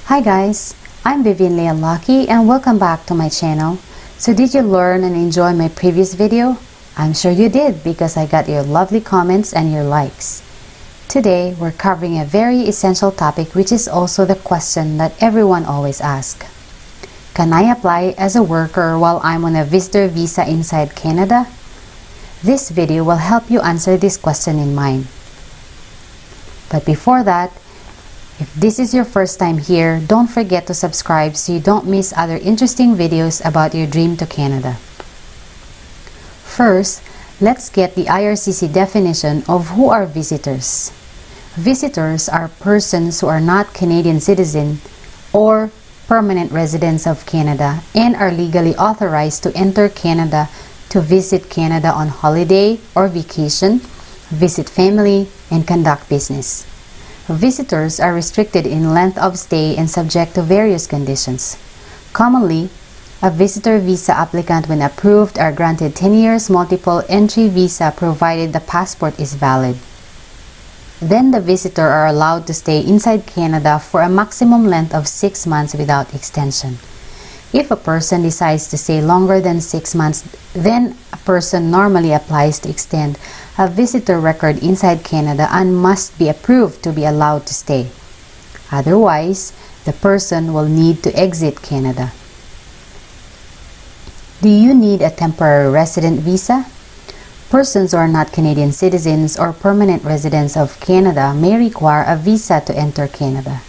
Hi guys, I'm Vivian Leah Lucky and welcome back to my channel. So did you learn and enjoy my previous video? I'm sure you did because I got your lovely comments and your likes. Today we're covering a very essential topic, which is also the question that everyone always asks. Can I apply as a worker while I'm on a visitor visa inside Canada? This video will help you answer this question in mind. But before that, if this is your first time here, don't forget to subscribe so you don't miss other interesting videos about your dream to Canada. First, let's get the IRCC definition of who are visitors. Visitors are persons who are not Canadian citizens or permanent residents of Canada and are legally authorized to enter Canada to visit Canada on holiday or vacation, visit family, and conduct business. Visitors are restricted in length of stay and subject to various conditions. Commonly, a visitor visa applicant, when approved, are granted 10 years multiple entry visa provided the passport is valid. Then the visitor are allowed to stay inside Canada for a maximum length of 6 months without extension. If a person decides to stay longer than 6 months, then a person normally applies to extend a visitor record inside Canada and must be approved to be allowed to stay. Otherwise, the person will need to exit Canada. Do you need a temporary resident visa? Persons who are not Canadian citizens or permanent residents of Canada may require a visa to enter Canada.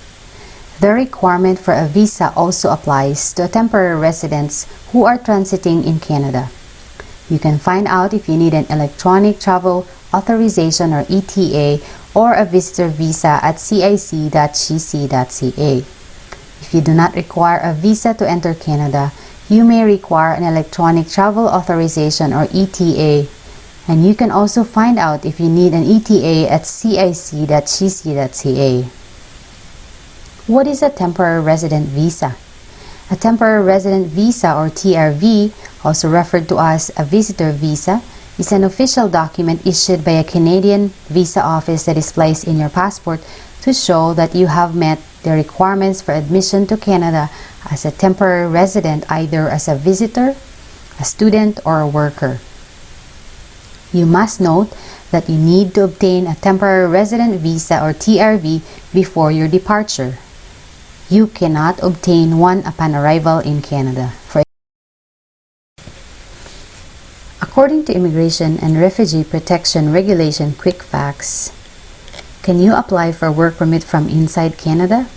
The requirement for a visa also applies to temporary residents who are transiting in Canada. You can find out if you need an electronic travel authorization or ETA or a visitor visa at cic.gc.ca. If you do not require a visa to enter Canada, you may require an electronic travel authorization or ETA, and you can also find out if you need an ETA at cic.gc.ca. What is a temporary resident visa? A temporary resident visa, or TRV, also referred to as a visitor visa, is an official document issued by a Canadian visa office that is placed in your passport to show that you have met the requirements for admission to Canada as a temporary resident, either as a visitor, a student, or a worker. You must note that you need to obtain a temporary resident visa, or TRV, before your departure. You cannot obtain one upon arrival in Canada. According to Immigration and Refugee Protection Regulation Quick Facts, can you apply for a work permit from inside Canada?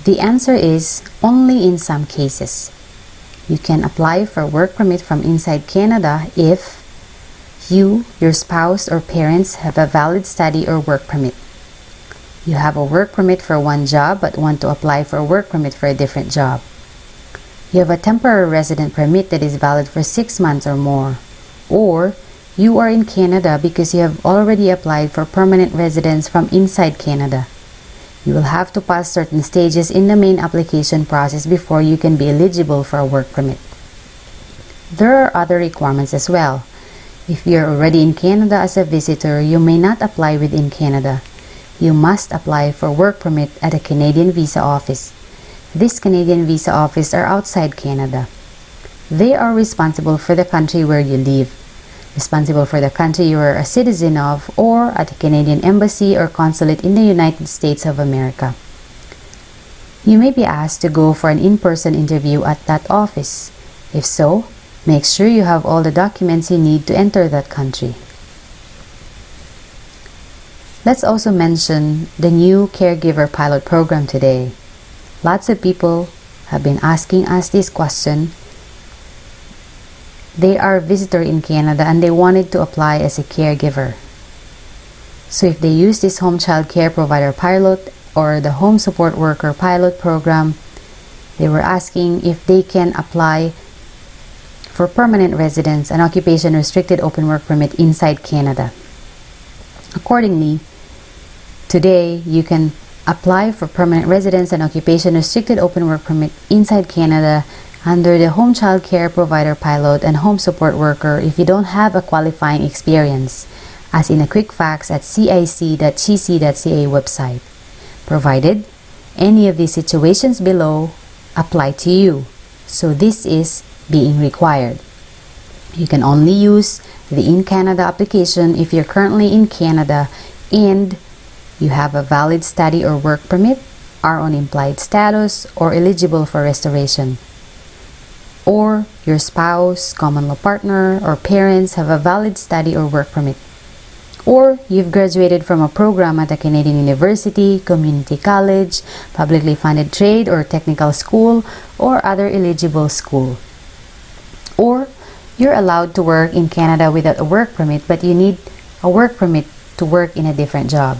The answer is only in some cases. You can apply for a work permit from inside Canada if you, your spouse, or parents have a valid study or work permit. You have a work permit for one job but want to apply for a work permit for a different job. You have a temporary resident permit that is valid for 6 months or more. Or you are in Canada because you have already applied for permanent residence from inside Canada. You will have to pass certain stages in the main application process before you can be eligible for a work permit. There are other requirements as well. If you are already in Canada as a visitor, you may not apply within Canada. You must apply for work permit at a Canadian visa office. This Canadian visa office are outside Canada. They are responsible for the country where you live, responsible for the country you are a citizen of, or at a Canadian embassy or consulate in the United States of America. You may be asked to go for an in-person interview at that office. If so, make sure you have all the documents you need to enter that country. Let's also mention the new caregiver pilot program today. Lots of people have been asking us this question. They are a visitor in Canada and they wanted to apply as a caregiver. So if they use this home child care provider pilot or the home support worker pilot program, they were asking if they can apply for permanent residence and occupation restricted open work permit inside Canada. Accordingly, today you can apply for permanent residence and occupation restricted open work permit inside Canada under the home child care provider pilot and home support worker if you don't have a qualifying experience, as in a quick facts at cic.gc.ca website, provided any of these situations below apply to you. So this is being required. You can only use the In Canada application if you're currently in Canada and you have a valid study or work permit, are on implied status, or eligible for restoration. Or your spouse, common law partner, or parents have a valid study or work permit. Or you've graduated from a program at a Canadian university, community college, publicly funded trade or technical school, or other eligible school. Or you're allowed to work in Canada without a work permit, but you need a work permit to work in a different job.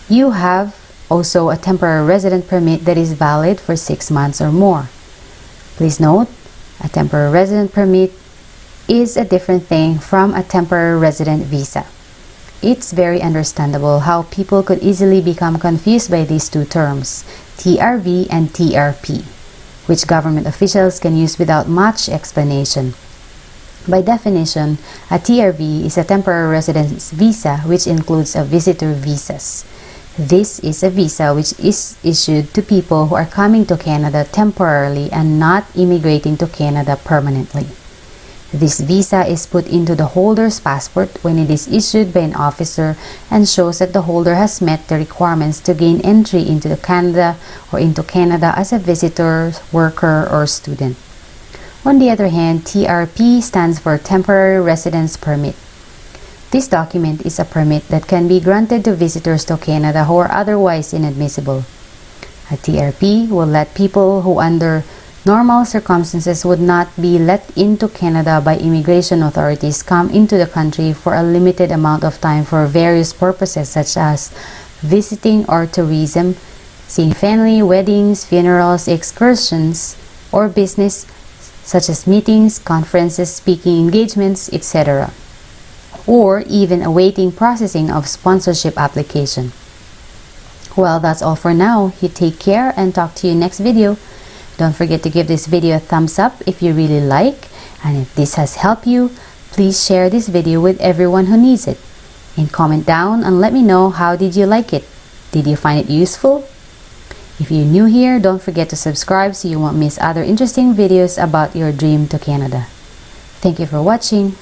You have also a temporary resident permit that is valid for 6 months or more. Please note, a temporary resident permit is a different thing from a temporary resident visa. It's very understandable how people could easily become confused by these two terms, TRV and TRP, which government officials can use without much explanation. By definition, a TRV is a temporary residence visa which includes a visitor visas. This is a visa which is issued to people who are coming to Canada temporarily and not immigrating to Canada permanently. This visa is put into the holder's passport when it is issued by an officer and shows that the holder has met the requirements to gain entry into Canada or into Canada as a visitor, worker, or student. On the other hand, TRP stands for Temporary Residence Permit. This document is a permit that can be granted to visitors to Canada who are otherwise inadmissible. A TRP will let people who under normal circumstances would not be let into Canada by immigration authorities come into the country for a limited amount of time for various purposes such as visiting or tourism, seeing family, weddings, funerals, excursions, or business such as meetings, conferences, speaking engagements, etc. Or even awaiting processing of sponsorship application. Well, that's all for now. You take care and talk to you next video. Don't forget to give this video a thumbs up if you really like, and if this has helped you, please share this video with everyone who needs it. And comment down and let me know how did you like it. Did you find it useful? If you're new here, don't forget to subscribe so you won't miss other interesting videos about your dream to Canada. Thank you for watching.